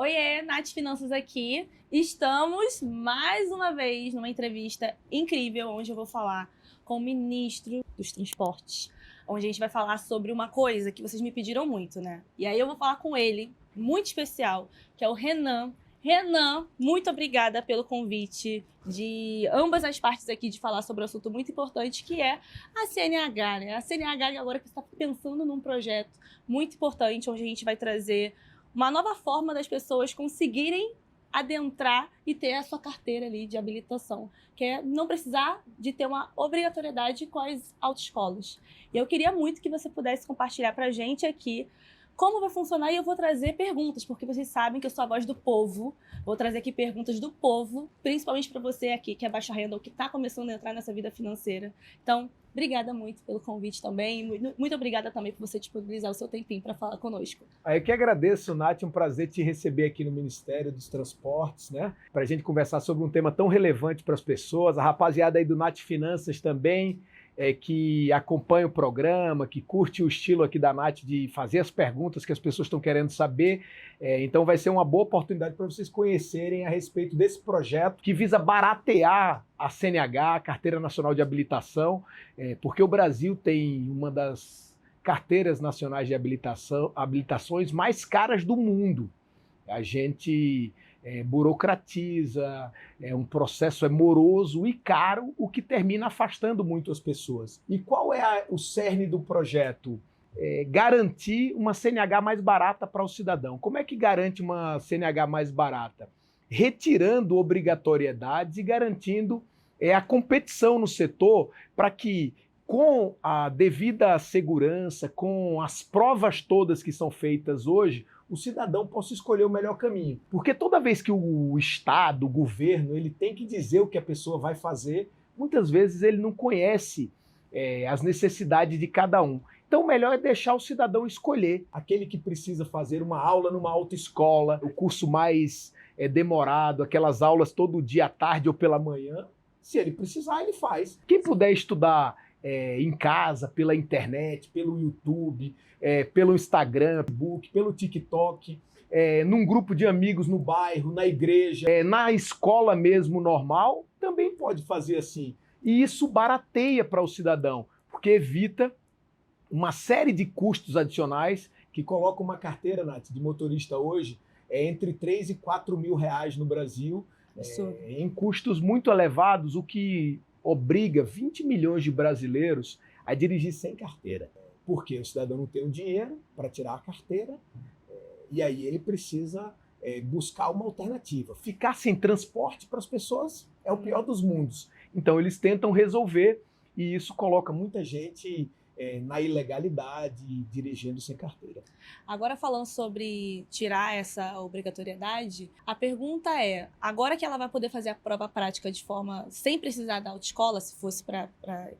Oiê, Nath Finanças aqui. Estamos mais uma vez numa entrevista incrível, onde eu vou falar com o ministro dos Transportes, onde a gente vai falar sobre uma coisa que vocês me pediram muito, né? E aí eu vou falar com ele, muito especial, que é o Renan. Renan, muito obrigada pelo convite de ambas as partes aqui de falar sobre um assunto muito importante, que é a CNH, né? A CNH agora que está pensando num projeto muito importante, onde a gente vai trazer uma nova forma das pessoas conseguirem adentrar e ter a sua carteira ali de habilitação, que é não precisar de ter uma obrigatoriedade com as autoescolas. E eu queria muito que você pudesse compartilhar para a gente aqui como vai funcionar, e eu vou trazer perguntas, porque vocês sabem que eu sou a voz do povo. Vou trazer aqui perguntas do povo, principalmente para você aqui, que é baixa renda ou que está começando a entrar nessa vida financeira. Então, obrigada muito pelo convite também. Muito obrigada também por você disponibilizar o seu tempinho para falar conosco. Eu que agradeço, Nath. É um prazer te receber aqui no Ministério dos Transportes, né? Para a gente conversar sobre um tema tão relevante para as pessoas. A rapaziada aí do Nath Finanças também, que acompanha o programa, que curte o estilo aqui da Nath de fazer as perguntas que as pessoas estão querendo saber. Então vai ser uma boa oportunidade para vocês conhecerem a respeito desse projeto que visa baratear a CNH, a Carteira Nacional de Habilitação, porque o Brasil tem uma das carteiras nacionais de habilitações mais caras do mundo. A gente burocratiza, um processo moroso e caro, o que termina afastando muito as pessoas. E qual é o cerne do projeto? Garantir uma CNH mais barata para o cidadão. Como é que garante uma CNH mais barata? Retirando obrigatoriedades e garantindo a competição no setor para que, com a devida segurança, com as provas todas que são feitas hoje, o cidadão possa escolher o melhor caminho. Porque toda vez que o Estado, o governo, ele tem que dizer o que a pessoa vai fazer, muitas vezes ele não conhece as necessidades de cada um. Então o melhor é deixar o cidadão escolher. Aquele que precisa fazer uma aula numa autoescola, o curso mais demorado, aquelas aulas todo dia à tarde ou pela manhã, se ele precisar, ele faz. Quem puder estudar em casa, pela internet, pelo YouTube, pelo Instagram, Facebook, pelo TikTok, num grupo de amigos no bairro, na igreja, na escola mesmo normal, também pode fazer assim. E isso barateia para o cidadão, porque evita uma série de custos adicionais que colocam uma carteira, Nath, de motorista hoje entre 3 e 4 mil reais no Brasil, em custos muito elevados, o que obriga 20 milhões de brasileiros a dirigir sem carteira. Porque o cidadão não tem o dinheiro para tirar a carteira e aí ele precisa buscar uma alternativa. Ficar sem transporte para as pessoas é o pior dos mundos. Então eles tentam resolver e isso coloca muita gente na ilegalidade, dirigindo sem carteira. Agora, falando sobre tirar essa obrigatoriedade, a pergunta é, agora que ela vai poder fazer a prova prática de forma sem precisar da autoescola, se fosse para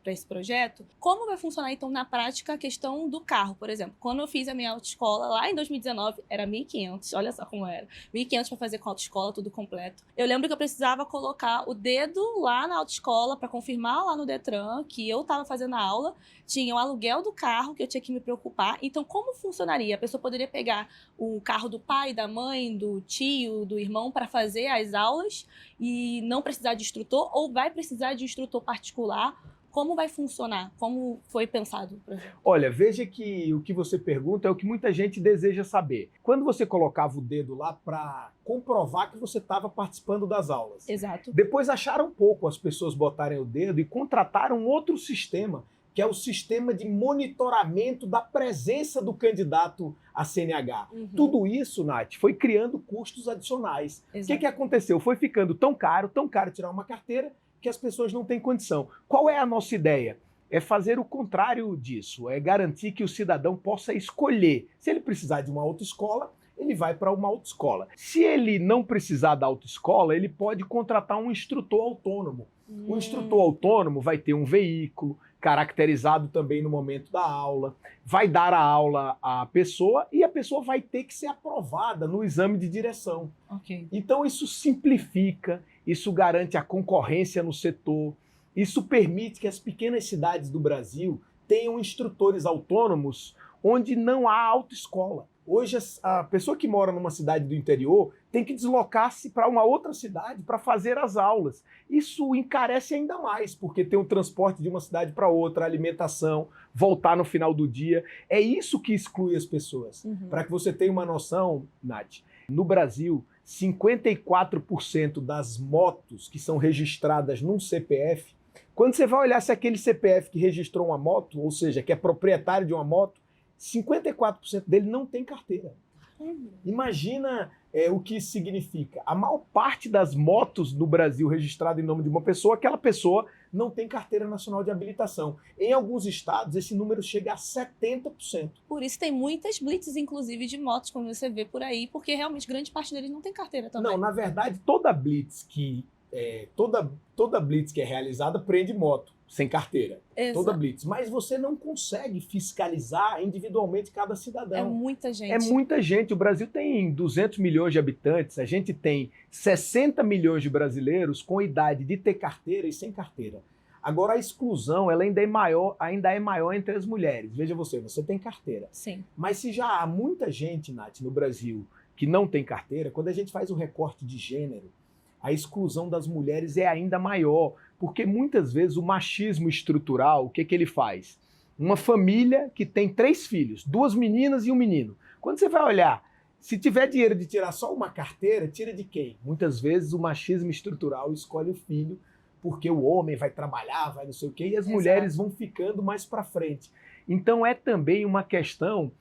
esse projeto, como vai funcionar então na prática a questão do carro, por exemplo? Quando eu fiz a minha autoescola lá em 2019, era 1.500, olha só como era, 1.500 para fazer com a autoescola, tudo completo. Eu lembro que eu precisava colocar o dedo lá na autoescola para confirmar lá no Detran que eu estava fazendo a aula, tinha o aluguel do carro que eu tinha que me preocupar. Então, como funcionaria? A pessoa poderia pegar o carro do pai, da mãe, do tio, do irmão para fazer as aulas e não precisar de instrutor, ou vai precisar de instrutor particular? Como vai funcionar? Como foi pensado o projeto? Olha, veja que o que você pergunta é o que muita gente deseja saber. Quando você colocava o dedo lá para comprovar que você estava participando das aulas. Exato. Depois acharam pouco as pessoas botarem o dedo e contrataram outro sistema, que é o sistema de monitoramento da presença do candidato à CNH. Uhum. Tudo isso, Nath, foi criando custos adicionais. O que aconteceu? Foi ficando tão caro tirar uma carteira, que as pessoas não têm condição. Qual é a nossa ideia? É fazer o contrário disso, é garantir que o cidadão possa escolher. Se ele precisar de uma autoescola, ele vai para uma autoescola. Se ele não precisar da autoescola, ele pode contratar um instrutor autônomo. O instrutor autônomo vai ter um veículo caracterizado também no momento da aula, vai dar a aula à pessoa e a pessoa vai ter que ser aprovada no exame de direção. Okay. Então isso simplifica, isso garante a concorrência no setor, isso permite que as pequenas cidades do Brasil tenham instrutores autônomos onde não há autoescola. Hoje, a pessoa que mora numa cidade do interior tem que deslocar-se para uma outra cidade para fazer as aulas. Isso encarece ainda mais, porque tem o transporte de uma cidade para outra, alimentação, voltar no final do dia. É isso que exclui as pessoas. Para que você tenha uma noção, Nath, no Brasil, 54% das motos que são registradas num CPF, quando você vai olhar se aquele CPF que registrou uma moto, ou seja, que é proprietário de uma moto, 54% dele não tem carteira. Imagina o que isso significa. A maior parte das motos no Brasil registradas em nome de uma pessoa, aquela pessoa não tem carteira nacional de habilitação. Em alguns estados, esse número chega a 70%. Por isso tem muitas blitzes, inclusive, de motos, como você vê por aí, porque realmente grande parte deles não tem carteira também. Não, na verdade, toda blitz que é realizada prende moto sem carteira. Exato. Toda blitz. Mas você não consegue fiscalizar individualmente cada cidadão. É muita gente. É muita gente. O Brasil tem 200 milhões de habitantes. A gente tem 60 milhões de brasileiros com idade de ter carteira e sem carteira. Agora, a exclusão ela ainda é maior entre as mulheres. Veja você tem carteira. Sim. Mas se já há muita gente, Nath, no Brasil que não tem carteira, quando a gente faz o recorte de gênero, a exclusão das mulheres é ainda maior, porque muitas vezes o machismo estrutural, o que ele faz? Uma família que tem 3 filhos, 2 meninas e um menino. Quando você vai olhar, se tiver dinheiro de tirar só uma carteira, tira de quem? Muitas vezes o machismo estrutural escolhe o filho, porque o homem vai trabalhar, vai não sei o quê, e as mulheres vão ficando mais para frente. Então é também uma questão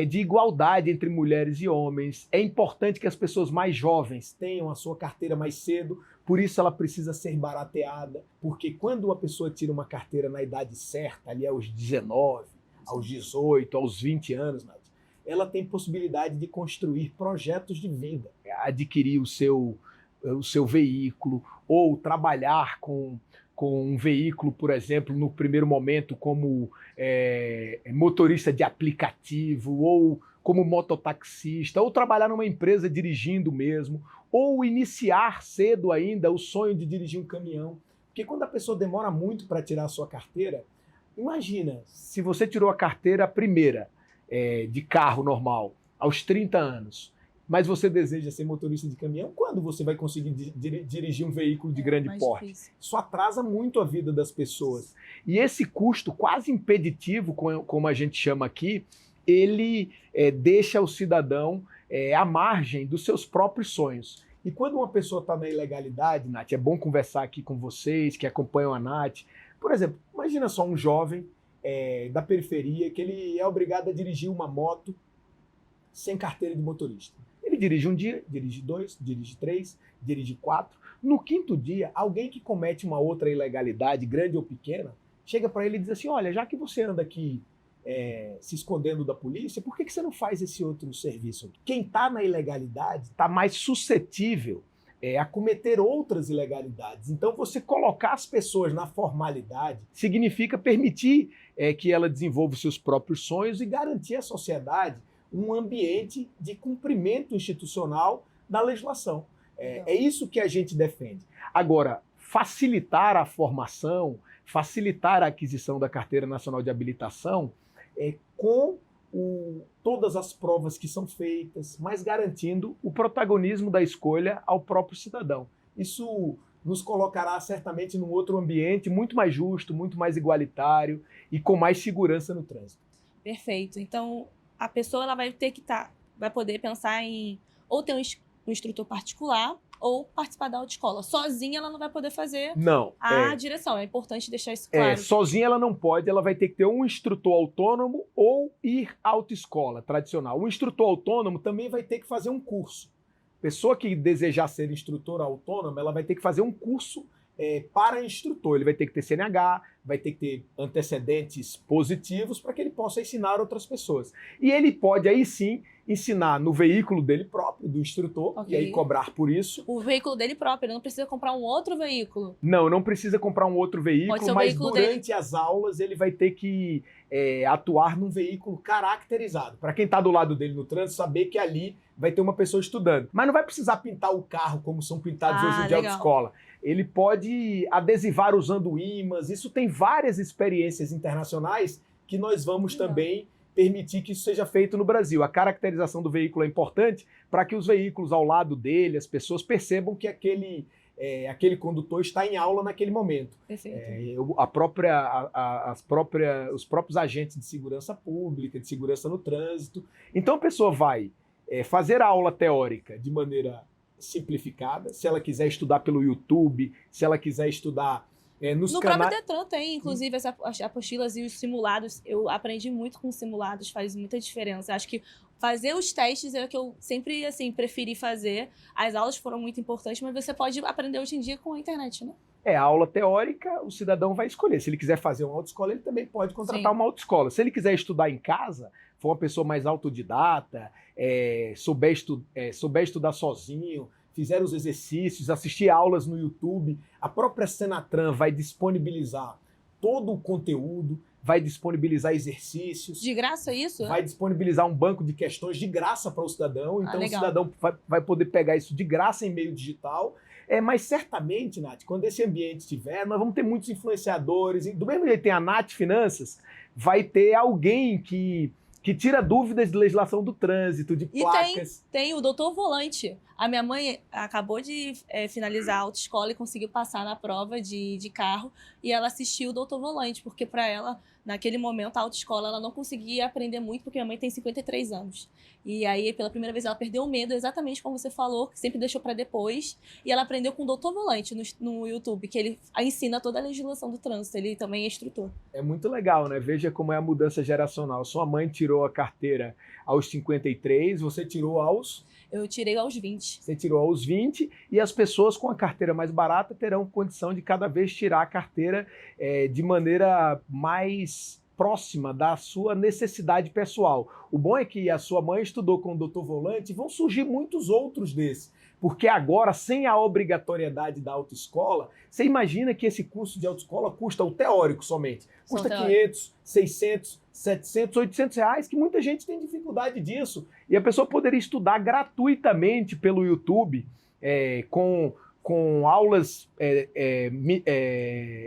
de igualdade entre mulheres e homens. É importante que as pessoas mais jovens tenham a sua carteira mais cedo, por isso ela precisa ser barateada, porque quando uma pessoa tira uma carteira na idade certa, ali aos 19, aos 18, aos 20 anos, Nath, ela tem possibilidade de construir projetos de vida, adquirir o seu veículo, ou trabalhar com um veículo, por exemplo, no primeiro momento como motorista de aplicativo, ou como mototaxista, ou trabalhar numa empresa dirigindo mesmo, ou iniciar cedo ainda o sonho de dirigir um caminhão. Porque quando a pessoa demora muito para tirar a sua carteira, imagina, se você tirou a carteira primeira de carro normal aos 30 anos, mas você deseja ser motorista de caminhão, quando você vai conseguir dirigir um veículo de grande porte? Difícil. Isso atrasa muito a vida das pessoas. E esse custo quase impeditivo, como a gente chama aqui, ele deixa o cidadão à margem dos seus próprios sonhos. E quando uma pessoa está na ilegalidade, Nath, é bom conversar aqui com vocês que acompanham a Nath. Por exemplo, imagina só um jovem da periferia que ele é obrigado a dirigir uma moto sem carteira de motorista. Ele dirige um dia, dirige 2, dirige 3, dirige 4. No 5º dia, alguém que comete uma outra ilegalidade, grande ou pequena, chega para ele e diz assim, olha, já que você anda aqui se escondendo da polícia, por que você não faz esse outro serviço? Quem está na ilegalidade está mais suscetível a cometer outras ilegalidades. Então, você colocar as pessoas na formalidade significa permitir que ela desenvolva os seus próprios sonhos e garantir à sociedade um ambiente de cumprimento institucional da legislação. É isso que a gente defende. Agora, facilitar a formação, facilitar a aquisição da Carteira Nacional de Habilitação com todas as provas que são feitas, mas garantindo o protagonismo da escolha ao próprio cidadão. Isso nos colocará certamente num outro ambiente muito mais justo, muito mais igualitário e com mais segurança no trânsito. Perfeito. Então, a pessoa ela vai ter que vai poder pensar em ou ter um instrutor particular ou participar da autoescola. Sozinha ela não vai poder fazer a direção. É importante deixar isso claro. Sozinha ela não pode, ela vai ter que ter um instrutor autônomo ou ir à autoescola tradicional. O instrutor autônomo também vai ter que fazer um curso. Pessoa que desejar ser instrutora autônoma, ela vai ter que fazer um curso para instrutor. Ele vai ter que ter CNH, vai ter que ter antecedentes positivos para que ele possa ensinar outras pessoas. E ele pode aí sim ensinar no veículo dele próprio, do instrutor, e aí cobrar por isso. O veículo dele próprio, ele não precisa comprar um outro veículo. Não precisa comprar um outro veículo, mas durante as aulas ele vai ter que atuar num veículo caracterizado. Para quem está do lado dele no trânsito, saber que ali vai ter uma pessoa estudando. Mas não vai precisar pintar o carro como são pintados hoje em dia de autoescola. Ele pode adesivar usando ímãs. Isso tem várias experiências internacionais que nós vamos também permitir que isso seja feito no Brasil. A caracterização do veículo é importante para que os veículos ao lado dele, as pessoas percebam que aquele condutor está em aula naquele momento. Perfeito. Os próprios agentes de segurança pública, de segurança no trânsito. Então a pessoa vai fazer a aula teórica de maneira simplificada, se ela quiser estudar pelo YouTube, se ela quiser estudar nos No canais... próprio Detran tem, inclusive, as apostilas e os simulados. Eu aprendi muito com simulados, faz muita diferença. Acho que fazer os testes é o que eu sempre, assim, preferi fazer. As aulas foram muito importantes, mas você pode aprender hoje em dia com a internet, né? A aula teórica, o cidadão vai escolher. Se ele quiser fazer uma autoescola, ele também pode contratar uma autoescola. Se ele quiser estudar em casa, for uma pessoa mais autodidata, souber estudar sozinho, fizer os exercícios, assistir aulas no YouTube, a própria Senatran vai disponibilizar todo o conteúdo, vai disponibilizar exercícios. De graça isso? Vai disponibilizar um banco de questões de graça para o cidadão. Então legal. O cidadão vai poder pegar isso de graça em meio digital. Mas certamente, Nath, quando esse ambiente estiver, nós vamos ter muitos influenciadores. E do mesmo jeito que tem a Nath Finanças, vai ter alguém que tira dúvidas de legislação do trânsito, de placas. E tem o Doutor Volante. A minha mãe acabou de finalizar a autoescola e conseguiu passar na prova de carro. E ela assistiu o Doutor Volante, porque para ela, naquele momento, a autoescola, ela não conseguia aprender muito, porque minha mãe tem 53 anos. E aí, pela primeira vez, ela perdeu o medo, exatamente como você falou, que sempre deixou para depois. E ela aprendeu com o Doutor Volante no YouTube, que ele ensina toda a legislação do trânsito. Ele também é instrutor. É muito legal, né? Veja como é a mudança geracional. Sua mãe tirou a carteira aos 53, você tirou aos... Eu tirei aos 20. Você tirou aos 20 e as pessoas com a carteira mais barata terão condição de cada vez tirar a carteira de maneira mais próxima da sua necessidade pessoal. O bom é que a sua mãe estudou com o Doutor Volante e vão surgir muitos outros desses. Porque agora, sem a obrigatoriedade da autoescola, você imagina que esse curso de autoescola custa o teórico somente. Custa 500, 600, 700, 800 reais, que muita gente tem dificuldade disso. E a pessoa poderia estudar gratuitamente pelo YouTube, com aulas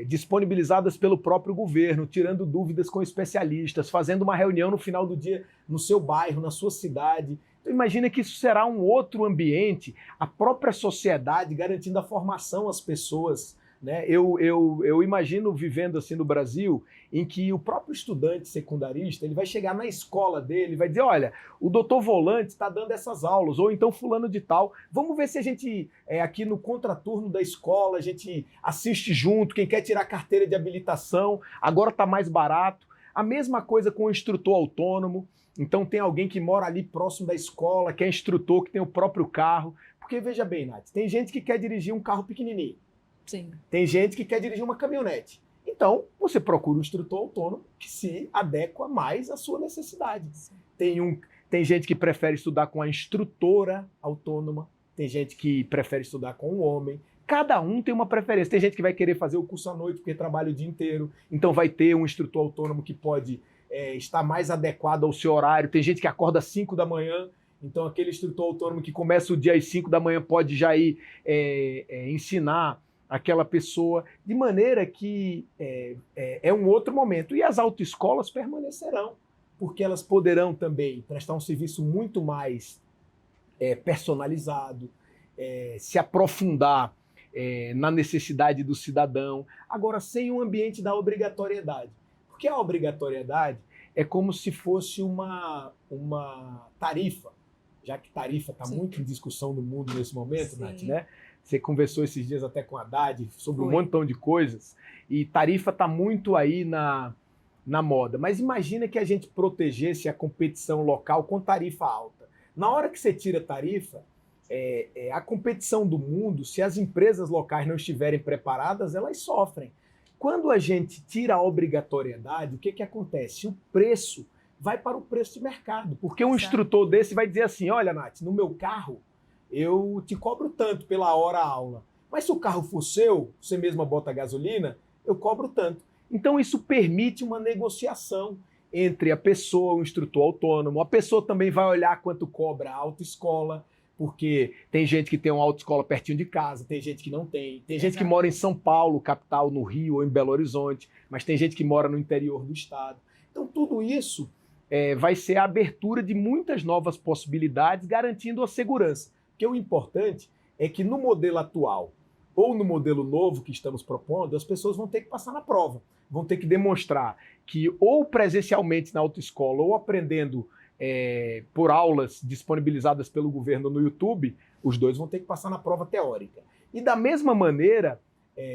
disponibilizadas pelo próprio governo, tirando dúvidas com especialistas, fazendo uma reunião no final do dia no seu bairro, na sua cidade. Então imagina que isso será um outro ambiente, a própria sociedade garantindo a formação às pessoas, né? Eu imagino vivendo assim no Brasil, em que o próprio estudante secundarista ele vai chegar na escola dele e vai dizer, olha, o doutor Volante está dando essas aulas, ou então fulano de tal, vamos ver se a gente, aqui no contraturno da escola, a gente assiste junto, quem quer tirar carteira de habilitação, agora está mais barato. A mesma coisa com o instrutor autônomo. Então tem alguém que mora ali próximo da escola, que é instrutor, que tem o próprio carro. Porque veja bem, Nath, tem gente que quer dirigir um carro pequenininho. Sim. Tem gente que quer dirigir uma caminhonete. Então você procura um instrutor autônomo que se adequa mais à sua necessidade. Tem gente que prefere estudar com a instrutora autônoma, tem gente que prefere estudar com um homem. Cada um tem uma preferência. Tem gente que vai querer fazer o curso à noite porque trabalha o dia inteiro. Então vai ter um instrutor autônomo que pode estar mais adequado ao seu horário. Tem gente que acorda às 5 da manhã. Então aquele instrutor autônomo que começa o dia às 5 da manhã pode já ir ensinar aquela pessoa. De maneira que é um outro momento. E as autoescolas permanecerão. Porque elas poderão também prestar um serviço muito mais personalizado, se aprofundar na necessidade do cidadão, agora sem um ambiente da obrigatoriedade. Porque a obrigatoriedade é como se fosse uma tarifa, já que tarifa está muito em discussão no mundo nesse momento, Nath, né? Você conversou esses dias até com a Haddad sobre um montão de coisas, e tarifa está muito aí na moda. Mas imagina que a gente protegesse a competição local com tarifa alta. Na hora que você tira tarifa, a competição do mundo, se as empresas locais não estiverem preparadas, elas sofrem. Quando a gente tira a obrigatoriedade, o que acontece? O preço vai para o preço de mercado. Porque um instrutor desse vai dizer assim, olha, Nath, no meu carro eu te cobro tanto pela hora aula. Mas se o carro for seu, você mesma bota gasolina, eu cobro tanto. Então isso permite uma negociação entre a pessoa, o instrutor autônomo. A pessoa também vai olhar quanto cobra a autoescola, porque tem gente que tem uma autoescola pertinho de casa, tem gente que não tem. Tem gente que mora em São Paulo, capital, no Rio ou em Belo Horizonte, mas tem gente que mora no interior do estado. Então tudo isso vai ser a abertura de muitas novas possibilidades, garantindo a segurança. Porque o importante é que no modelo atual, ou no modelo novo que estamos propondo, as pessoas vão ter que passar na prova, vão ter que demonstrar que ou presencialmente na autoescola ou aprendendo por aulas disponibilizadas pelo governo no YouTube, os dois vão ter que passar na prova teórica. E da mesma maneira,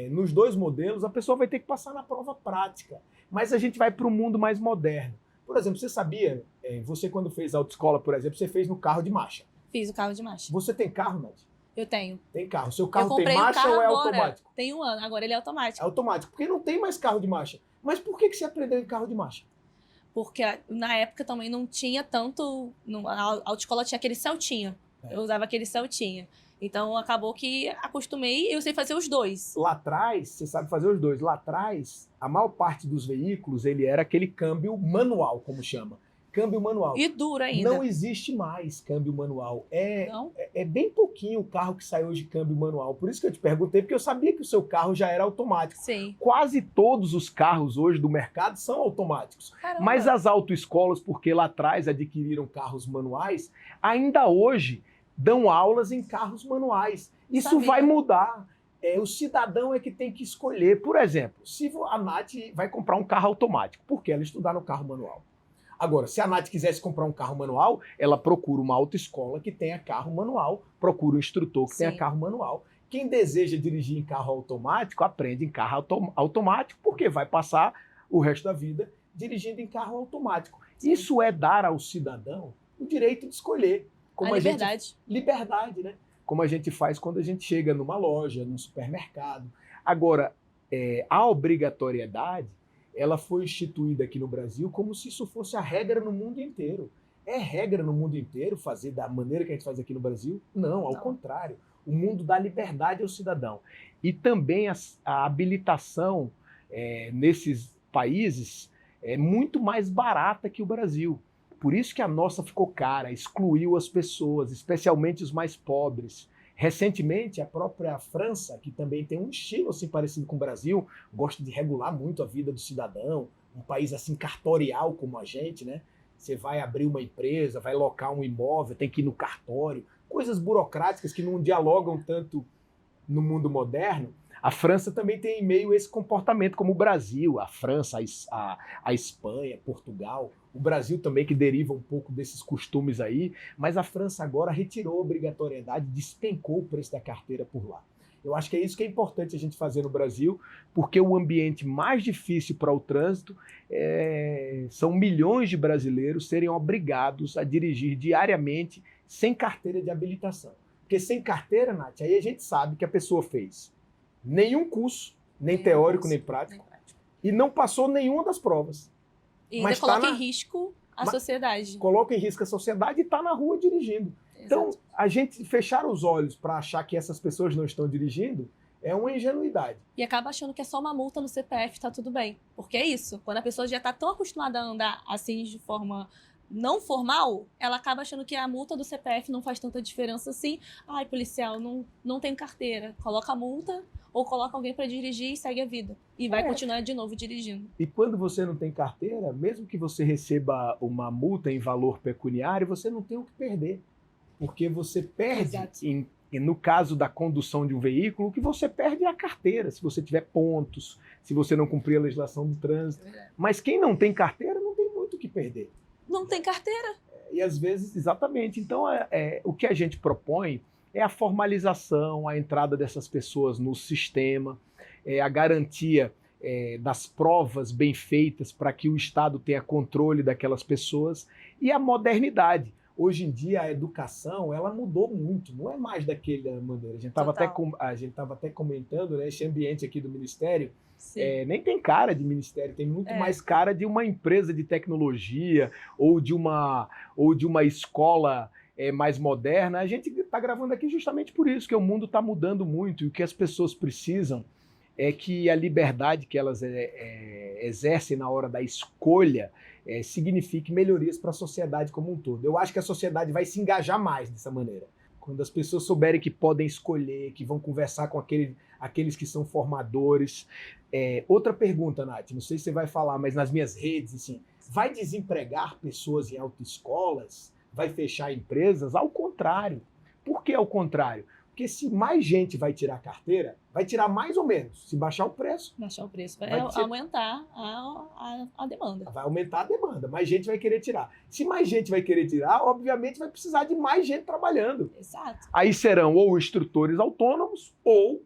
nos dois modelos, a pessoa vai ter que passar na prova prática. Mas a gente vai para um mundo mais moderno. Por exemplo, você sabia, você quando fez autoescola, por exemplo, você fez no carro de marcha. Fiz o carro de marcha. Você tem carro, Nath? Eu tenho. Tem carro. Seu carro Eu comprei tem marcha um carro ou é agora, automático? tem um ano, agora ele é É automático. automático, porque não tem mais carro de marcha. Mas por que você aprendeu em carro de marcha? Porque na época também não tinha tanto... A autoescola tinha aquele Celtinha. Eu usava aquele Celtinha. Então acabou que acostumei e eu sei fazer os dois. Lá atrás, você sabe fazer os dois. Lá atrás, a maior parte dos veículos, ele era aquele câmbio manual, como chama. Câmbio manual. E duro ainda. Não existe mais câmbio manual. Não? É bem pouquinho o carro que sai hoje de câmbio manual. Por isso que eu te perguntei, porque eu sabia que o seu carro já era automático. Sim. Quase todos os carros hoje do mercado são automáticos. Caramba. Mas as autoescolas, porque lá atrás adquiriram carros manuais, ainda hoje dão aulas em carros manuais. Isso Sabia. vai mudar. O cidadão é que tem que escolher. Por exemplo, se a Nath vai comprar um carro automático, por que ela estudar no carro manual? Agora, se a Nath quisesse comprar um carro manual, ela procura uma autoescola que tenha carro manual, procura um instrutor que tenha carro manual. Quem deseja dirigir em carro automático, aprende em carro automático, porque vai passar o resto da vida dirigindo em carro automático. Sim. Isso é dar ao cidadão o direito de escolher. Como a liberdade. Liberdade, né? Como a gente faz quando a gente chega numa loja, num supermercado. Agora, a obrigatoriedade, ela foi instituída aqui no Brasil como se isso fosse a regra no mundo inteiro. É regra no mundo inteiro fazer da maneira que a gente faz aqui no Brasil? Não, ao contrário. O mundo dá liberdade ao cidadão. E também a habilitação nesses países é muito mais barata que o Brasil. Por isso que a nossa ficou cara, excluiu as pessoas, especialmente os mais pobres. Recentemente, a própria França, que também tem um estilo assim parecido com o Brasil, gosta de regular muito a vida do cidadão, um país assim cartorial como a gente, né? Você vai abrir uma empresa, vai locar um imóvel, tem que ir no cartório, coisas burocráticas que não dialogam tanto no mundo moderno. A França também tem meio esse comportamento, como o Brasil, a França, a Espanha, Portugal, o Brasil também, que deriva um pouco desses costumes aí, mas a França agora retirou a obrigatoriedade, despencou o preço da carteira por lá. Eu acho que é isso que é importante a gente fazer no Brasil, porque o ambiente mais difícil para o trânsito são milhões de brasileiros serem obrigados a dirigir diariamente sem carteira de habilitação. Porque sem carteira, Nath, aí a gente sabe que a pessoa fez nenhum curso, nem teórico, nem prático, e não passou nenhuma das provas. E ainda coloca em risco a sociedade. Coloca em risco a sociedade e está na rua dirigindo. Exato. Então, a gente fechar os olhos para achar que essas pessoas não estão dirigindo é uma ingenuidade. E acaba achando que é só uma multa no CPF, tá tudo bem. Porque é isso, quando a pessoa já está tão acostumada a andar assim de forma não formal, ela acaba achando que a multa do CPF não faz tanta diferença assim. Ai, policial, não tem carteira. Coloca a multa ou coloca alguém para dirigir e segue a vida. E vai continuar de novo dirigindo. E quando você não tem carteira, mesmo que você receba uma multa em valor pecuniário, você não tem o que perder. Porque você perde, no caso da condução de um veículo, o que você perde é a carteira, se você tiver pontos, se você não cumprir a legislação do trânsito. Mas quem não tem carteira não tem muito o que perder. Não tem carteira. E às vezes, exatamente. Então, o que a gente propõe é a formalização, a entrada dessas pessoas no sistema, a garantia das provas bem feitas para que o Estado tenha controle daquelas pessoas e a modernidade. Hoje em dia, a educação ela mudou muito, não é mais daquela maneira. A gente estava até comentando, né, esse ambiente aqui do Ministério, nem tem cara de ministério, tem muito mais cara de uma empresa de tecnologia ou de uma escola mais moderna. A gente está gravando aqui justamente por isso, que o mundo está mudando muito e o que as pessoas precisam é que a liberdade que elas exercem na hora da escolha signifique melhorias para a sociedade como um todo. Eu acho que a sociedade vai se engajar mais dessa maneira. Quando as pessoas souberem que podem escolher, que vão conversar com aqueles que são formadores. Outra pergunta, Nath, não sei se você vai falar, mas nas minhas redes, assim, Vai desempregar pessoas em autoescolas? Vai fechar empresas? Ao contrário. Por que ao contrário? Porque se mais gente vai tirar a carteira, vai tirar mais ou menos. Se baixar o preço. Baixar o preço. Vai aumentar a demanda. Vai aumentar a demanda. Mais gente vai querer tirar. Se mais gente vai querer tirar, obviamente vai precisar de mais gente trabalhando. Exato. Aí serão ou instrutores autônomos ou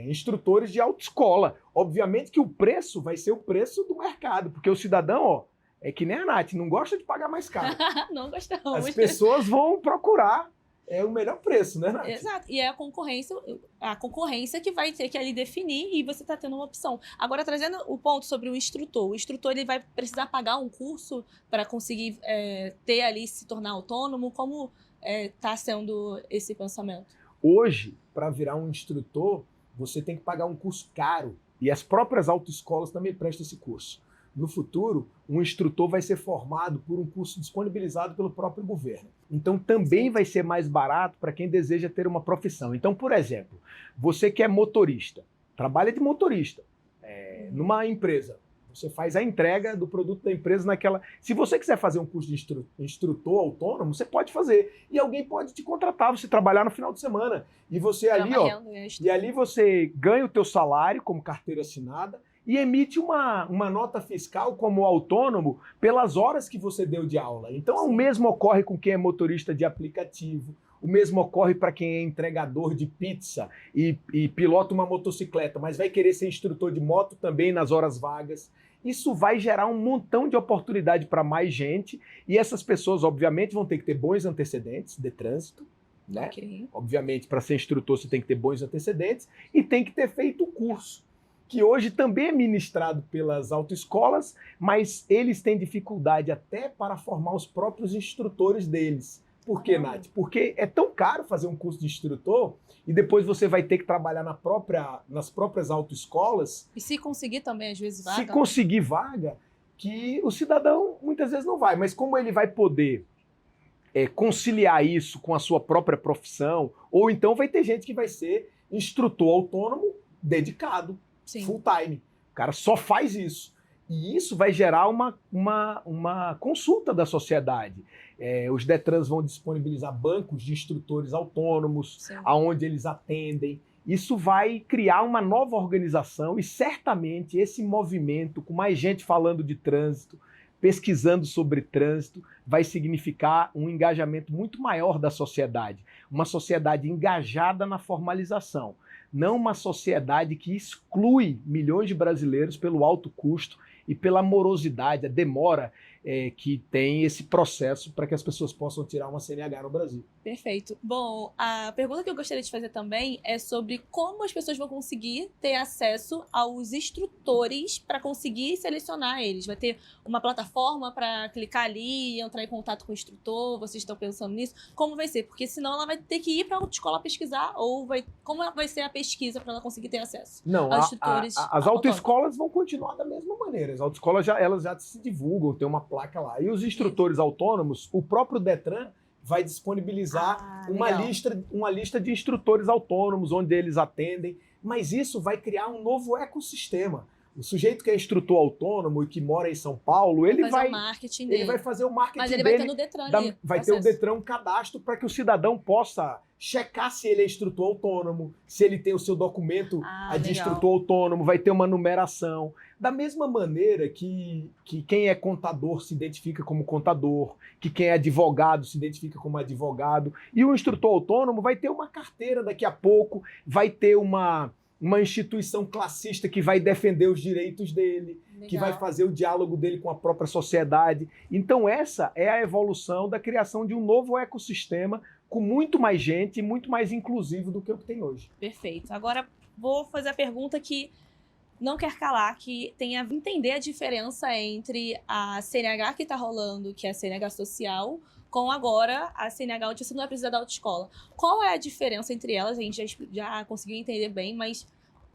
instrutores de autoescola. Obviamente que o preço vai ser o preço do mercado. Porque o cidadão, ó, é que nem a Nath, não gosta de pagar mais caro. Não gostamos. As pessoas vão procurar o melhor preço, né, Nath? Exato. E é a concorrência que vai ter que ali definir e você está tendo uma opção. Agora, trazendo o ponto sobre o instrutor. O instrutor ele vai precisar pagar um curso para conseguir ter ali, se tornar autônomo? Como está sendo esse pensamento? Hoje, para virar um instrutor, você tem que pagar um curso caro. E as próprias autoescolas também prestam esse curso. No futuro, um instrutor vai ser formado por um curso disponibilizado pelo próprio governo. Então, também vai ser mais barato para quem deseja ter uma profissão. Então, por exemplo, você que é motorista, trabalha de motorista numa empresa. Você faz a entrega do produto da empresa naquela... Se você quiser fazer um curso de instrutor autônomo, você pode fazer. E alguém pode te contratar, você trabalhar no final de semana. E você ali, ali você ganha o teu salário como carteira assinada, e emite uma nota fiscal como autônomo pelas horas que você deu de aula. Então, o mesmo ocorre com quem é motorista de aplicativo, o mesmo ocorre para quem é entregador de pizza e pilota uma motocicleta, mas vai querer ser instrutor de moto também nas horas vagas. Isso vai gerar um montão de oportunidade para mais gente, e essas pessoas, obviamente, vão ter que ter bons antecedentes de trânsito, né? Okay. Obviamente, para ser instrutor, você tem que ter bons antecedentes e tem que ter feito o curso, que hoje também é ministrado pelas autoescolas, mas eles têm dificuldade até para formar os próprios instrutores deles. Por quê, Nath? Porque é tão caro fazer um curso de instrutor e depois você vai ter que trabalhar nas próprias autoescolas. E se conseguir também, às vezes, vaga? Se conseguir vaga, que o cidadão muitas vezes não vai. Mas como ele vai poder conciliar isso com a sua própria profissão, ou então vai ter gente que vai ser instrutor autônomo dedicado. Sim. Full time. O cara só faz isso. E isso vai gerar uma consulta da sociedade. Os Detrans vão disponibilizar bancos de instrutores autônomos, aonde eles atendem. Isso vai criar uma nova organização e certamente esse movimento, com mais gente falando de trânsito, pesquisando sobre trânsito, vai significar um engajamento muito maior da sociedade. Uma sociedade engajada na formalização. Não uma sociedade que exclui milhões de brasileiros pelo alto custo e pela morosidade, a demora que tem esse processo para que as pessoas possam tirar uma CNH no Brasil. Perfeito. Bom, a pergunta que eu gostaria de fazer também é sobre como as pessoas vão conseguir ter acesso aos instrutores para conseguir selecionar eles. Vai ter uma plataforma para clicar ali e entrar em contato com o instrutor? Vocês estão pensando nisso? Como vai ser? Porque senão ela vai ter que ir para a autoescola pesquisar como vai ser a pesquisa para ela conseguir ter acesso aos instrutores? As autoescolas vão continuar da mesma maneira. As autoescolas elas já se divulgam, tem uma placa lá. E os instrutores autônomos, o próprio Detran vai disponibilizar uma lista de instrutores autônomos, onde eles atendem, mas isso vai criar um novo ecossistema. O sujeito que é instrutor autônomo e que mora em São Paulo, ele vai fazer o marketing mas ele dele. Vai ter no Detran ali, vai ter o Detran um cadastro para que o cidadão possa checar se ele é instrutor autônomo, se ele tem o seu documento de instrutor autônomo, vai ter uma numeração. Da mesma maneira que quem é contador se identifica como contador, que quem é advogado se identifica como advogado, e o instrutor autônomo vai ter uma carteira daqui a pouco, vai ter uma instituição classista que vai defender os direitos dele, que vai fazer o diálogo dele com a própria sociedade. Então essa é a evolução da criação de um novo ecossistema com muito mais gente e muito mais inclusivo do que o que tem hoje. Perfeito. Agora vou fazer a pergunta que não quer calar, que tem a entender a diferença entre a CNH que está rolando, que é a CNH social, com agora a CNH onde você não vai precisar da autoescola. Qual é a diferença entre elas? A gente já conseguiu entender bem, mas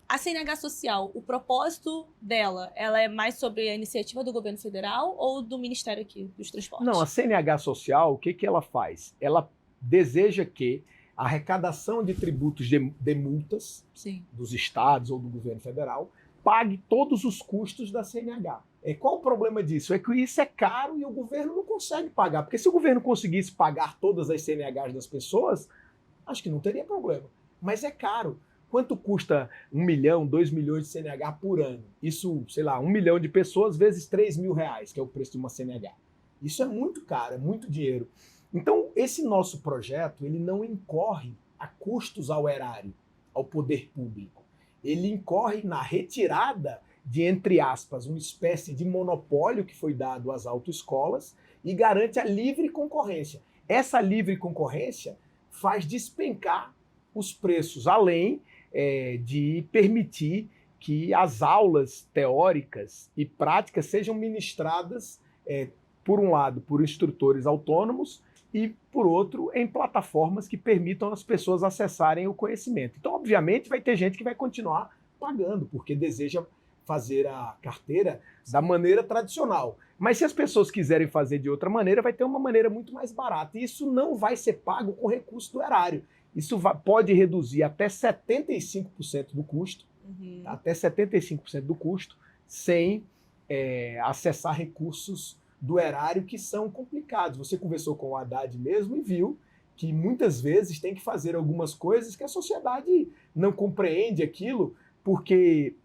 a CNH social, o propósito dela, ela é mais sobre a iniciativa do governo federal ou do Ministério aqui dos Transportes? Não, a CNH social, o que ela faz? Ela deseja que a arrecadação de tributos de multas dos estados ou do governo federal pague todos os custos da CNH. Qual o problema disso? É que isso é caro e o governo não consegue pagar. Porque se o governo conseguisse pagar todas as CNHs das pessoas, acho que não teria problema. Mas é caro. Quanto custa 1 milhão, 2 milhões de CNH por ano? Isso, sei lá, 1 milhão de pessoas vezes 3 mil reais, que é o preço de uma CNH. Isso é muito caro, é muito dinheiro. Então, esse nosso projeto, ele não incorre a custos ao erário, ao poder público. Ele incorre na retirada de, entre aspas, uma espécie de monopólio que foi dado às autoescolas e garante a livre concorrência. Essa livre concorrência faz despencar os preços, além de permitir que as aulas teóricas e práticas sejam ministradas, por um lado, por instrutores autônomos e, por outro, em plataformas que permitam as pessoas acessarem o conhecimento. Então, obviamente, vai ter gente que vai continuar pagando, porque deseja fazer a carteira da maneira tradicional. Mas se as pessoas quiserem fazer de outra maneira, vai ter uma maneira muito mais barata. E isso não vai ser pago com recurso do erário. Isso pode reduzir até 75% do custo, até 75% do custo, sem acessar recursos do erário que são complicados. Você conversou com o Haddad mesmo e viu que muitas vezes tem que fazer algumas coisas que a sociedade não compreende aquilo, porque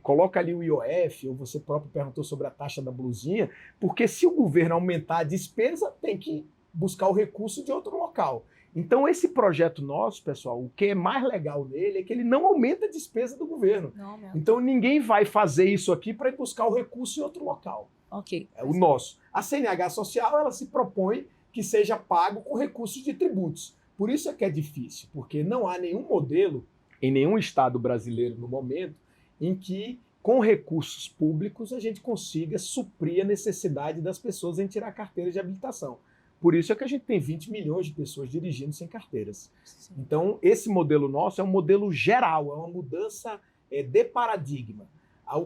coloca ali o IOF, ou você próprio perguntou sobre a taxa da blusinha, porque se o governo aumentar a despesa, tem que buscar o recurso de outro local. Então esse projeto nosso, pessoal, o que é mais legal nele é que ele não aumenta a despesa do governo. Não, então ninguém vai fazer isso aqui para ir buscar o recurso em outro local. Ok. É o nosso. A CNH social, ela se propõe que seja pago com recursos de tributos. Por isso é que é difícil, porque não há nenhum modelo em nenhum estado brasileiro no momento em que, com recursos públicos, a gente consiga suprir a necessidade das pessoas em tirar carteira de habilitação. Por isso é que a gente tem 20 milhões de pessoas dirigindo sem carteiras. Sim. Então, esse modelo nosso é um modelo geral, é uma mudança de paradigma.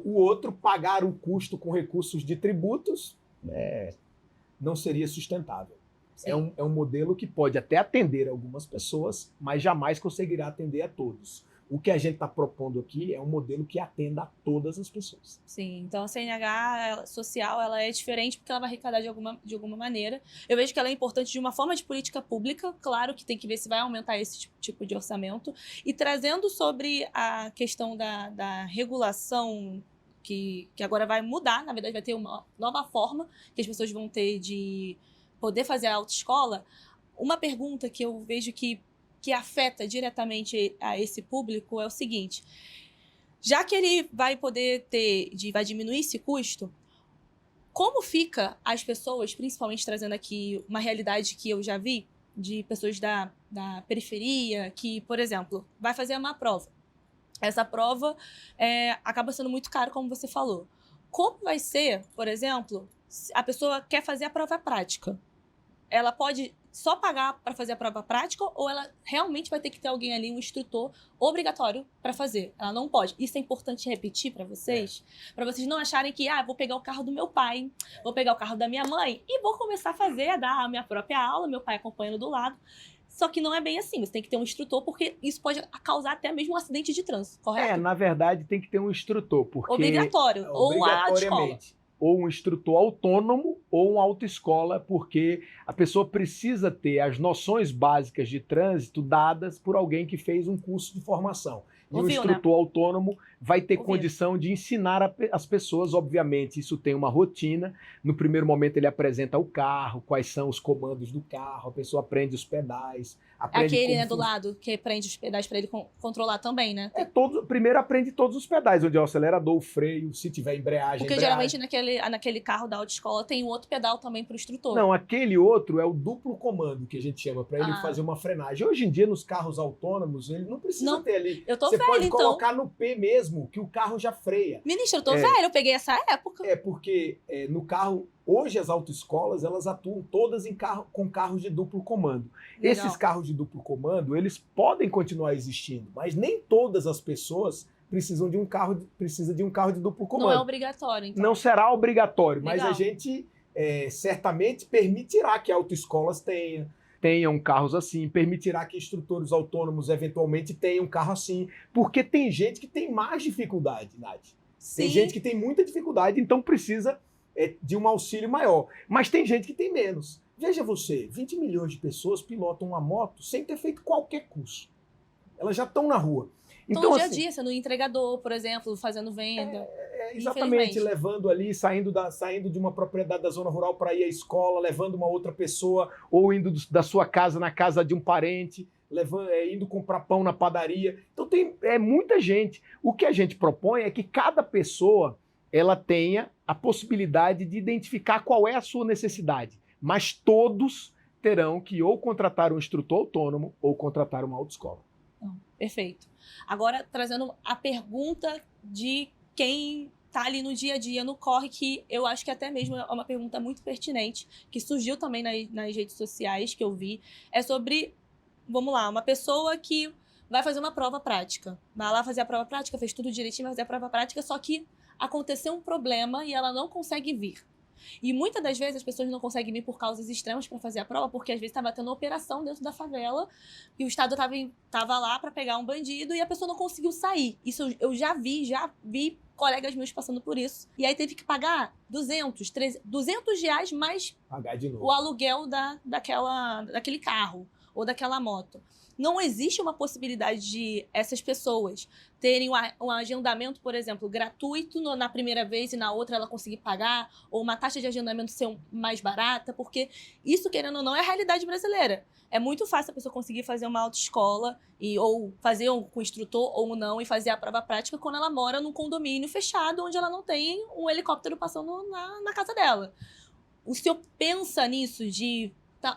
O outro, pagar o custo com recursos de tributos, não seria sustentável. É um modelo que pode até atender algumas pessoas, mas jamais conseguirá atender a todos. O que a gente está propondo aqui é um modelo que atenda a todas as pessoas. Sim, então a CNH social ela é diferente porque ela vai arrecadar de alguma maneira. Eu vejo que ela é importante de uma forma de política pública, claro que tem que ver se vai aumentar esse tipo de orçamento. E trazendo sobre a questão da regulação, que agora vai mudar, na verdade vai ter uma nova forma que as pessoas vão ter de poder fazer a autoescola. Uma pergunta que eu vejo que afeta diretamente a esse público é o seguinte: já que ele vai poder vai diminuir esse custo, como fica as pessoas, principalmente trazendo aqui uma realidade que eu já vi, de pessoas da periferia, que, por exemplo, vai fazer uma prova. Essa prova acaba sendo muito cara, como você falou. Como vai ser, por exemplo, se a pessoa quer fazer a prova prática? Ela pode só pagar para fazer a prova prática ou ela realmente vai ter que ter alguém ali, um instrutor obrigatório para fazer? Ela não pode. Isso é importante repetir para vocês não acharem que vou pegar o carro do meu pai, vou pegar o carro da minha mãe e vou começar a dar a minha própria aula, meu pai acompanhando do lado. Só que não é bem assim, você tem que ter um instrutor, porque isso pode causar até mesmo um acidente de trânsito, correto? Na verdade tem que ter um instrutor, porque... Obrigatório, ou a escola. Ou um instrutor autônomo ou uma autoescola, porque a pessoa precisa ter as noções básicas de trânsito dadas por alguém que fez um curso de formação. E o instrutor autônomo vai ter condição de ensinar as pessoas, obviamente, isso tem uma rotina. No primeiro momento ele apresenta o carro, quais são os comandos do carro, a pessoa aprende os pedais. Aquele do lado que prende os pedais para ele controlar também, né? Primeiro aprende todos os pedais, onde é o acelerador, o freio, se tiver embreagem. Porque geralmente naquele carro da autoescola tem um outro pedal também para o instrutor. Não, aquele outro é o duplo comando, que a gente chama, para ele fazer uma frenagem. Hoje em dia, nos carros autônomos, ele não precisa ter ali. Você pode colocar no P mesmo, que o carro já freia. Ministro, eu tô velho, eu peguei essa época. Porque no carro, hoje as autoescolas, elas atuam todas com carros de duplo comando. Legal. Esses carros de duplo comando, eles podem continuar existindo, mas nem todas as pessoas precisam de um carro de duplo comando. Não é obrigatório, então. Não será obrigatório, legal. Mas a gente certamente permitirá que autoescolas tenham. tenham carros assim, permitirá que instrutores autônomos eventualmente tenham um carro assim, porque tem gente que tem mais dificuldade, Nath. Sim. Tem gente que tem muita dificuldade, então precisa de um auxílio maior. Mas tem gente que tem menos. Veja você, 20 milhões de pessoas pilotam uma moto sem ter feito qualquer curso. Elas já estão na rua. Então, dia a dia, sendo entregador, por exemplo, fazendo venda. Exatamente, levando ali, saindo de uma propriedade da zona rural para ir à escola, levando uma outra pessoa, ou indo da sua casa na casa de um parente, indo comprar pão na padaria. Então tem muita gente. O que a gente propõe é que cada pessoa ela tenha a possibilidade de identificar qual é a sua necessidade, mas todos terão que ou contratar um instrutor autônomo ou contratar uma autoescola. Perfeito. Agora, trazendo a pergunta de quem está ali no dia a dia, no corre, que eu acho que até mesmo é uma pergunta muito pertinente, que surgiu também nas redes sociais, que eu vi, é sobre, vamos lá, uma pessoa que vai fazer uma prova prática. Vai lá fazer a prova prática, fez tudo direitinho, vai fazer a prova prática, só que aconteceu um problema e ela não consegue vir. E muitas das vezes as pessoas não conseguem vir por causas extremas para fazer a prova, porque às vezes estava tendo operação dentro da favela e o Estado estava lá para pegar um bandido e a pessoa não conseguiu sair. Isso eu já vi colegas meus passando por isso. E aí teve que pagar 200, 300, R$200 mais pagar de novo o aluguel daquele carro ou daquela moto. Não existe uma possibilidade de essas pessoas terem um agendamento, por exemplo, gratuito na primeira vez e na outra ela conseguir pagar, ou uma taxa de agendamento ser mais barata, porque isso, querendo ou não, é a realidade brasileira. É muito fácil a pessoa conseguir fazer uma autoescola, ou fazer com instrutor ou não, e fazer a prova prática quando ela mora num condomínio fechado, onde ela não tem um helicóptero passando na casa dela. O senhor pensa nisso de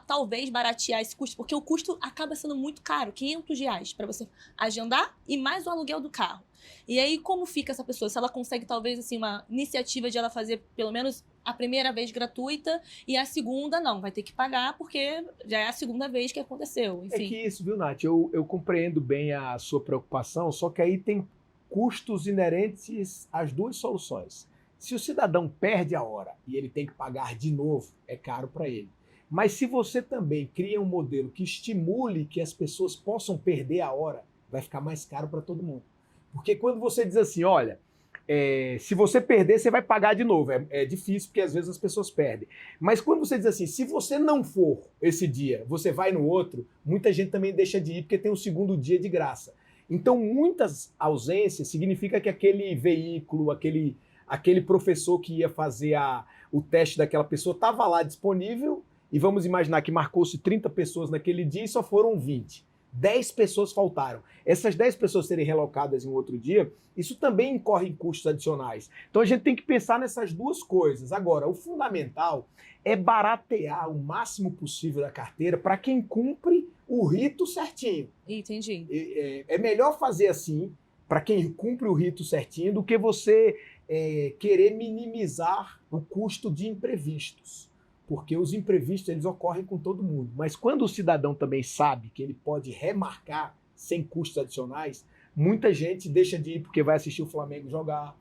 talvez baratear esse custo, porque o custo acaba sendo muito caro, R$500 para você agendar e mais o aluguel do carro. E aí, como fica essa pessoa? Se ela consegue, talvez, assim, uma iniciativa de ela fazer, pelo menos, a primeira vez gratuita e a segunda não, vai ter que pagar porque já é a segunda vez que aconteceu, enfim. É que isso, viu, Nath? Eu compreendo bem a sua preocupação, só que aí tem custos inerentes às duas soluções. Se o cidadão perde a hora e ele tem que pagar de novo, é caro para ele. Mas se você também cria um modelo que estimule que as pessoas possam perder a hora, vai ficar mais caro para todo mundo. Porque quando você diz assim, olha, se você perder, você vai pagar de novo. É difícil, porque às vezes as pessoas perdem. Mas quando você diz assim, se você não for esse dia, você vai no outro, muita gente também deixa de ir, porque tem um segundo dia de graça. Então, muitas ausências significa que aquele veículo, aquele professor que ia fazer o teste daquela pessoa estava lá disponível. E vamos imaginar que marcou-se 30 pessoas naquele dia e só foram 20. 10 pessoas faltaram. Essas 10 pessoas serem relocadas em outro dia, isso também incorre em custos adicionais. Então a gente tem que pensar nessas duas coisas. Agora, o fundamental é baratear o máximo possível da carteira para quem cumpre o rito certinho. Entendi. É melhor fazer assim, para quem cumpre o rito certinho, do que você querer minimizar o custo de imprevistos. Porque os imprevistos eles ocorrem com todo mundo. Mas quando o cidadão também sabe que ele pode remarcar sem custos adicionais, muita gente deixa de ir porque vai assistir o Flamengo jogar,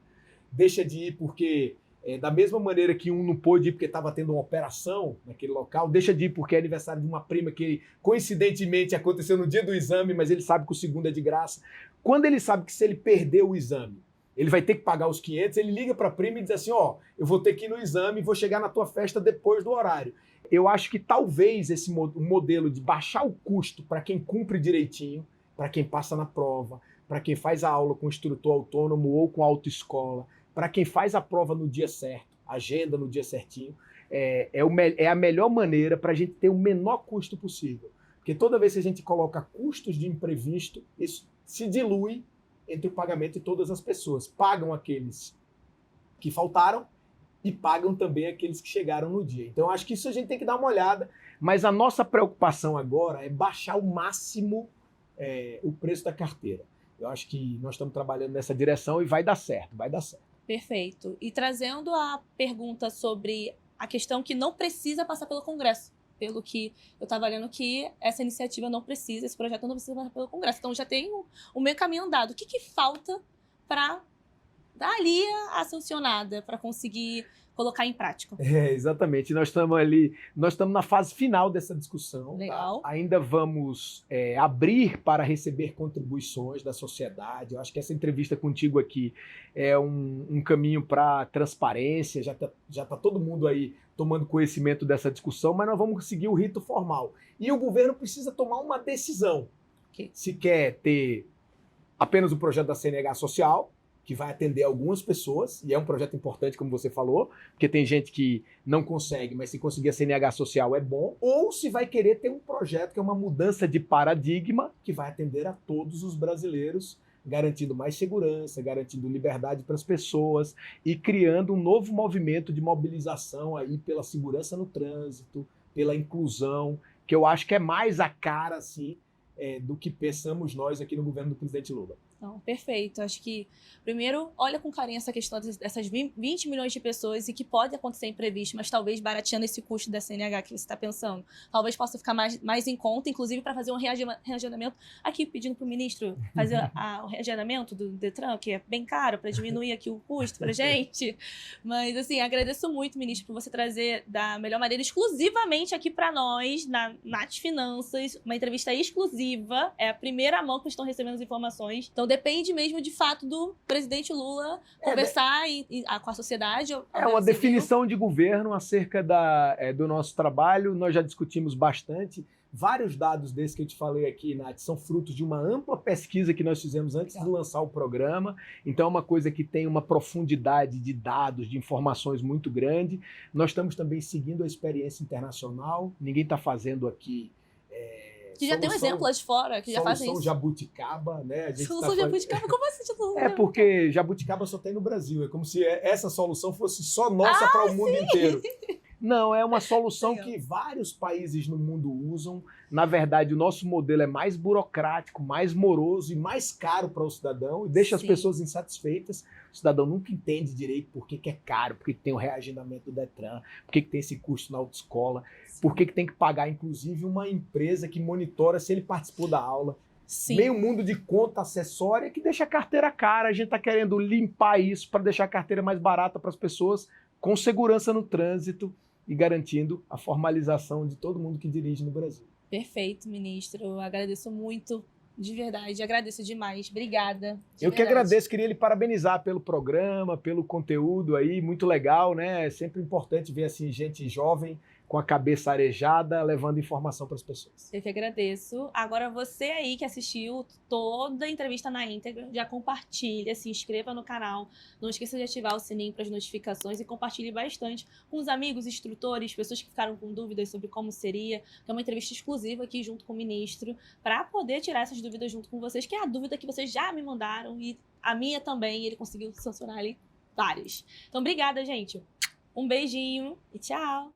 deixa de ir porque, da mesma maneira que um não pôde ir porque estava tendo uma operação naquele local, deixa de ir porque é aniversário de uma prima que coincidentemente aconteceu no dia do exame, mas ele sabe que o segundo é de graça. Quando ele sabe que se ele perder o exame, ele vai ter que pagar os 500, ele liga para a prima e diz assim, eu vou ter que ir no exame e vou chegar na tua festa depois do horário. Eu acho que talvez esse modelo de baixar o custo para quem cumpre direitinho, para quem passa na prova, para quem faz a aula com instrutor autônomo ou com autoescola, para quem faz a prova no dia certo, agenda no dia certinho, é a melhor maneira para a gente ter o menor custo possível. Porque toda vez que a gente coloca custos de imprevisto, isso se dilui entre o pagamento de todas as pessoas. Pagam aqueles que faltaram e pagam também aqueles que chegaram no dia. Então, acho que isso a gente tem que dar uma olhada, mas a nossa preocupação agora é baixar ao máximo o preço da carteira. Eu acho que nós estamos trabalhando nessa direção e vai dar certo, vai dar certo. Perfeito. E trazendo a pergunta sobre a questão que não precisa passar pelo Congresso. Pelo que eu estava lendo que essa iniciativa não precisa, esse projeto não precisa passar pelo Congresso. Então já tem o meio caminho andado. O que falta para dar ali a sancionada, para conseguir colocar em prática. Exatamente. Nós estamos na fase final dessa discussão. Legal. Tá? Ainda vamos abrir para receber contribuições da sociedade. Eu acho que essa entrevista contigo aqui é um caminho para transparência. Já tá todo mundo aí tomando conhecimento dessa discussão, mas nós vamos seguir o rito formal. E o governo precisa tomar uma decisão. Okay. Se quer ter apenas o projeto da CNH social, que vai atender algumas pessoas, e é um projeto importante, como você falou, porque tem gente que não consegue, mas se conseguir a CNH social é bom, ou se vai querer ter um projeto que é uma mudança de paradigma, que vai atender a todos os brasileiros, garantindo mais segurança, garantindo liberdade para as pessoas e criando um novo movimento de mobilização aí pela segurança no trânsito, pela inclusão, que eu acho que é mais a cara, assim, do que pensamos nós aqui no governo do presidente Lula. Não, perfeito. Acho que, primeiro, olha com carinho essa questão dessas 20 milhões de pessoas e que pode acontecer imprevisto, mas talvez barateando esse custo da CNH que você está pensando. Talvez possa ficar mais em conta, inclusive para fazer um reagendamento. Aqui, pedindo para o ministro fazer o reagendamento do Detran, que é bem caro, para diminuir aqui o custo para a gente. Mas, assim, agradeço muito, ministro, por você trazer da melhor maneira, exclusivamente aqui para nós, na Nath Finanças, uma entrevista exclusiva. É a primeira mão que estão recebendo as informações. Então, depende mesmo, de fato, do presidente Lula conversar com a sociedade. É uma definição de governo acerca do nosso trabalho. Nós já discutimos bastante. Vários dados desses que eu te falei aqui, Nath, são frutos de uma ampla pesquisa que nós fizemos antes de lançar o programa. Então, é uma coisa que tem uma profundidade de dados, de informações muito grande. Nós estamos também seguindo a experiência internacional. Ninguém está fazendo aqui... Que já tem um exemplo lá de fora, que já fazem isso. Solução Jabuticaba, né? Solução Jabuticaba? Como assim? Porque Jabuticaba só tem no Brasil. É como se essa solução fosse só nossa para o mundo inteiro. Não, é uma solução que vários países no mundo usam. Na verdade, o nosso modelo é mais burocrático, mais moroso e mais caro para o cidadão e deixa as pessoas insatisfeitas. O cidadão nunca entende direito por que é caro, por que tem o reagendamento do Detran, por que tem esse custo na autoescola, por que tem que pagar, inclusive, uma empresa que monitora se ele participou da aula. Sim. Meio mundo de conta acessória que deixa a carteira cara. A gente está querendo limpar isso para deixar a carteira mais barata para as pessoas, com segurança no trânsito e garantindo a formalização de todo mundo que dirige no Brasil. Perfeito, ministro. Eu agradeço muito, de verdade. Agradeço demais. Obrigada. Eu que agradeço. Queria lhe parabenizar pelo programa, pelo conteúdo aí. Muito legal, né? É sempre importante ver assim gente jovem com a cabeça arejada, levando informação para as pessoas. Eu que agradeço. Agora, você aí que assistiu toda a entrevista na íntegra, já compartilha, se inscreva no canal, não esqueça de ativar o sininho para as notificações e compartilhe bastante com os amigos, instrutores, pessoas que ficaram com dúvidas sobre como seria, que é uma entrevista exclusiva aqui junto com o ministro, para poder tirar essas dúvidas junto com vocês, que é a dúvida que vocês já me mandaram e a minha também, ele conseguiu sancionar ali várias. Então, obrigada, gente. Um beijinho e tchau!